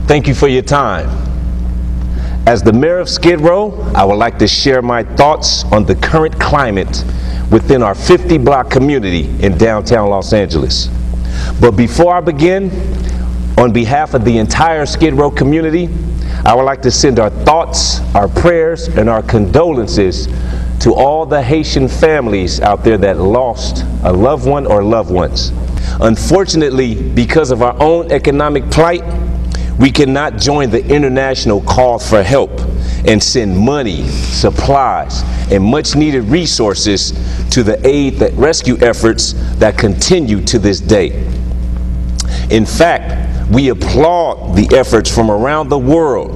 Thank you for your time. As the mayor of Skid Row, I would like to share my thoughts on the current climate within our 50-block community in downtown Los Angeles. But before I begin, on behalf of the entire Skid Row community, I would like to send our thoughts, our prayers, and our condolences to all the Haitian families out there that lost a loved one or loved ones. Unfortunately, because of our own economic plight, we cannot join the international call for help and send money, supplies, and much needed resources to the rescue efforts that continue to this day. In fact, we applaud the efforts from around the world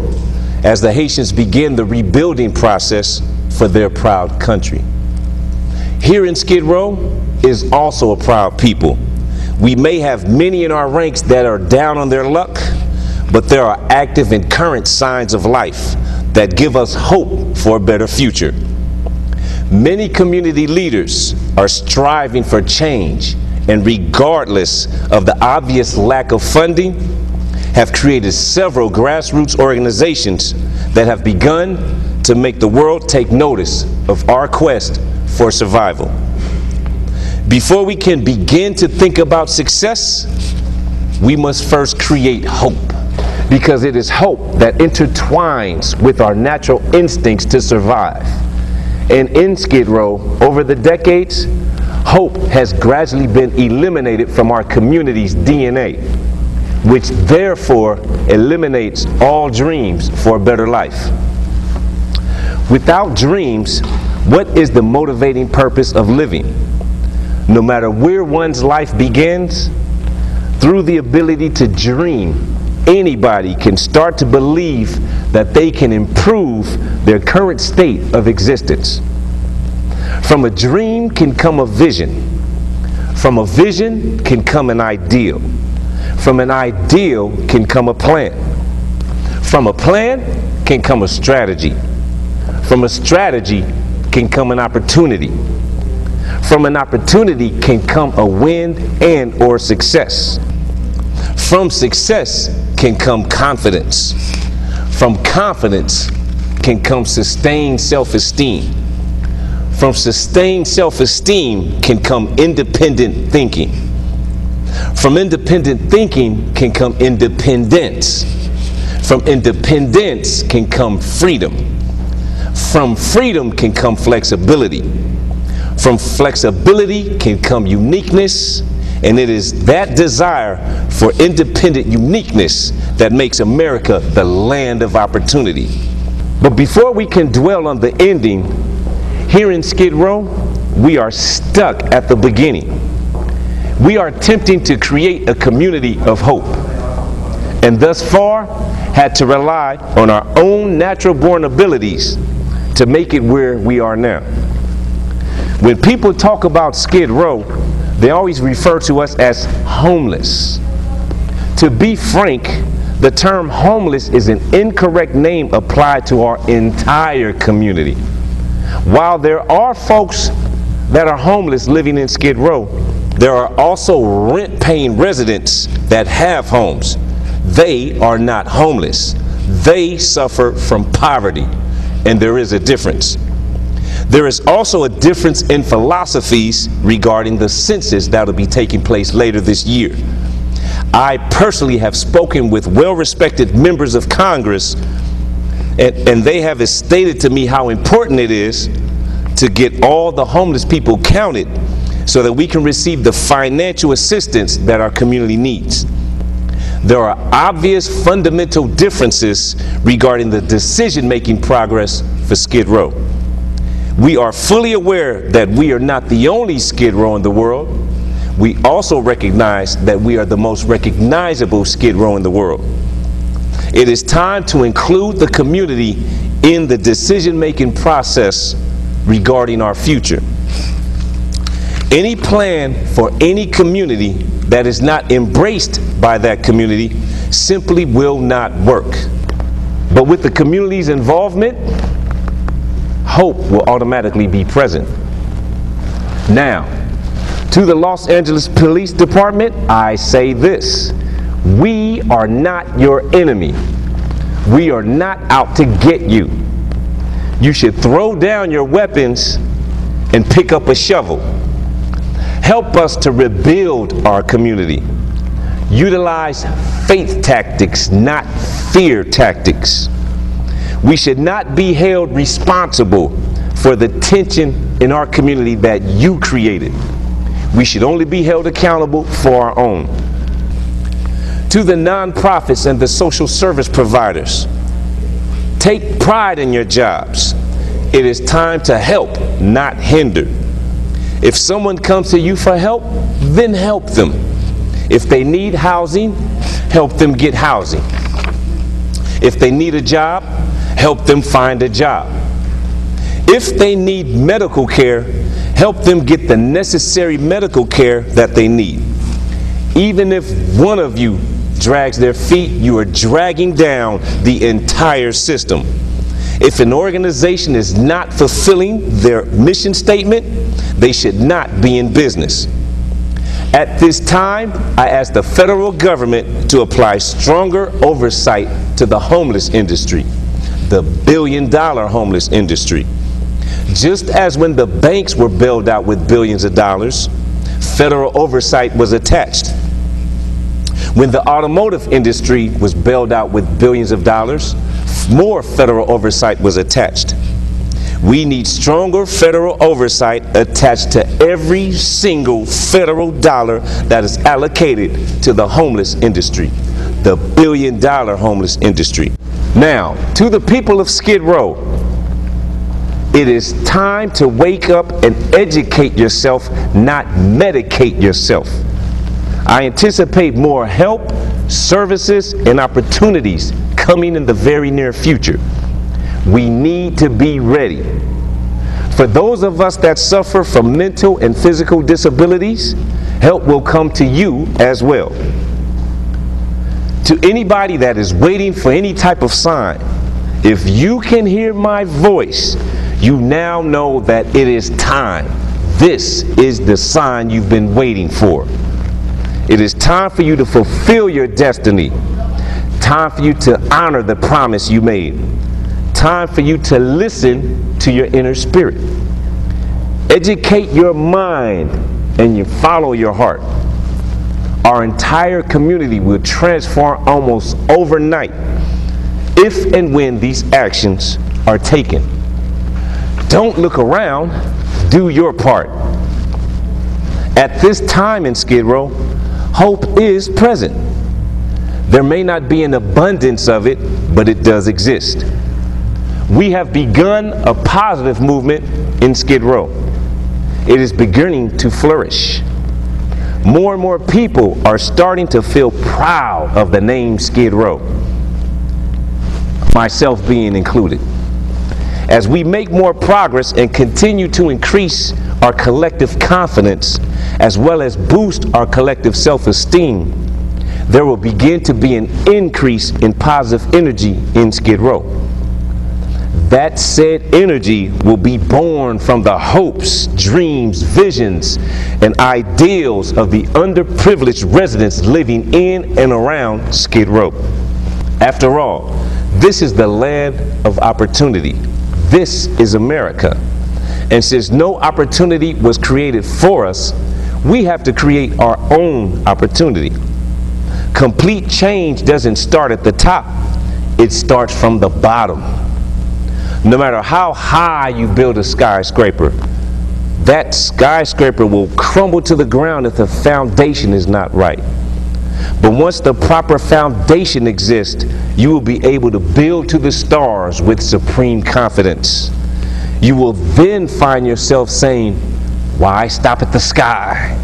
as the Haitians begin the rebuilding process for their proud country. Here in Skid Row is also a proud people. We may have many in our ranks that are down on their luck, but there are active and current signs of life that give us hope for a better future. Many community leaders are striving for change, and regardless of the obvious lack of funding, have created several grassroots organizations that have begun to make the world take notice of our quest for survival. Before we can begin to think about success, we must first create hope, because it is hope that intertwines with our natural instincts to survive. And in Skid Row, over the decades, hope has gradually been eliminated from our community's DNA, which therefore eliminates all dreams for a better life. Without dreams, what is the motivating purpose of living? No matter where one's life begins, through the ability to dream, anybody can start to believe that they can improve their current state of existence. From a dream can come a vision. From a vision can come an ideal. From an ideal can come a plan. From a plan can come a strategy. From a strategy can come an opportunity. From an opportunity can come a win and or success. From success can come confidence. From confidence can come sustained self-esteem. From sustained self-esteem can come independent thinking. From independent thinking can come independence. From independence can come freedom. From freedom can come flexibility. From flexibility can come uniqueness. And it is that desire for independent uniqueness that makes America the land of opportunity. But before we can dwell on the ending, here in Skid Row, we are stuck at the beginning. We are attempting to create a community of hope, and thus far had to rely on our own natural-born abilities to make it where we are now. When people talk about Skid Row, they always refer to us as homeless. To be frank, the term homeless is an incorrect name applied to our entire community. While there are folks that are homeless living in Skid Row, there are also rent-paying residents that have homes. They are not homeless. They suffer from poverty, and there is a difference. There is also a difference in philosophies regarding the census that will be taking place later this year. I personally have spoken with well-respected members of Congress, and they have stated to me how important it is to get all the homeless people counted so that we can receive the financial assistance that our community needs. There are obvious fundamental differences regarding the decision-making progress for Skid Row. We are fully aware that we are not the only Skid Row in the world. We also recognize that we are the most recognizable Skid Row in the world. It is time to include the community in the decision-making process regarding our future. Any plan for any community that is not embraced by that community simply will not work. But with the community's involvement, hope will automatically be present. Now, to the Los Angeles Police Department, I say this: We are not your enemy. We are not out to get you. You should throw down your weapons and pick up a shovel. Help us to rebuild our community. Utilize faith tactics, not fear tactics. We should not be held responsible for the tension in our community that you created. We should only be held accountable for our own. To the nonprofits and the social service providers, take pride in your jobs. It is time to help, not hinder. If someone comes to you for help, then help them. If they need housing, help them get housing. If they need a job, help them find a job. If they need medical care, help them get the necessary medical care that they need. Even if one of you drags their feet, you are dragging down the entire system. If an organization is not fulfilling their mission statement, they should not be in business. At this time, I ask the federal government to apply stronger oversight to the homeless industry, the billion-dollar homeless industry. Just as when the banks were bailed out with billions of dollars, federal oversight was attached. When the automotive industry was bailed out with billions of dollars, more federal oversight was attached. We need stronger federal oversight attached to every single federal dollar that is allocated to the homeless industry, the billion-dollar homeless industry. Now, to the people of Skid Row, it is time to wake up and educate yourself, not medicate yourself. I anticipate more help, services, and opportunities coming in the very near future. We need to be ready. For those of us that suffer from mental and physical disabilities, help will come to you as well. To anybody that is waiting for any type of sign, if you can hear my voice, you now know that it is time. This is the sign you've been waiting for. It is time for you to fulfill your destiny. Time for you to honor the promise you made. Time for you to listen to your inner spirit. Educate your mind and you follow your heart. Our entire community will transform almost overnight if and when these actions are taken. Don't look around, do your part. At this time in Skid Row, hope is present. There may not be an abundance of it, but it does exist. We have begun a positive movement in Skid Row. It is beginning to flourish. More and more people are starting to feel proud of the name Skid Row, myself being included. As we make more progress and continue to increase our collective confidence, as well as boost our collective self-esteem, there will begin to be an increase in positive energy in Skid Row. That said energy will be born from the hopes, dreams, visions, and ideals of the underprivileged residents living in and around Skid Row. After all, this is the land of opportunity. This is America. And since no opportunity was created for us, we have to create our own opportunity. Complete change doesn't start at the top, it starts from the bottom. No matter how high you build a skyscraper, that skyscraper will crumble to the ground if the foundation is not right. But once the proper foundation exists, you will be able to build to the stars with supreme confidence. You will then find yourself saying, "Why stop at the sky?"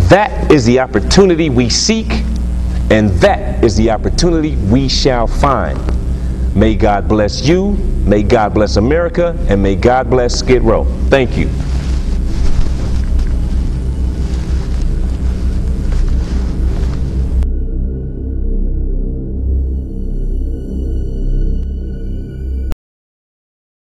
That is the opportunity we seek, and that is the opportunity we shall find. May God bless you, may God bless America, and may God bless Skid Row. Thank you.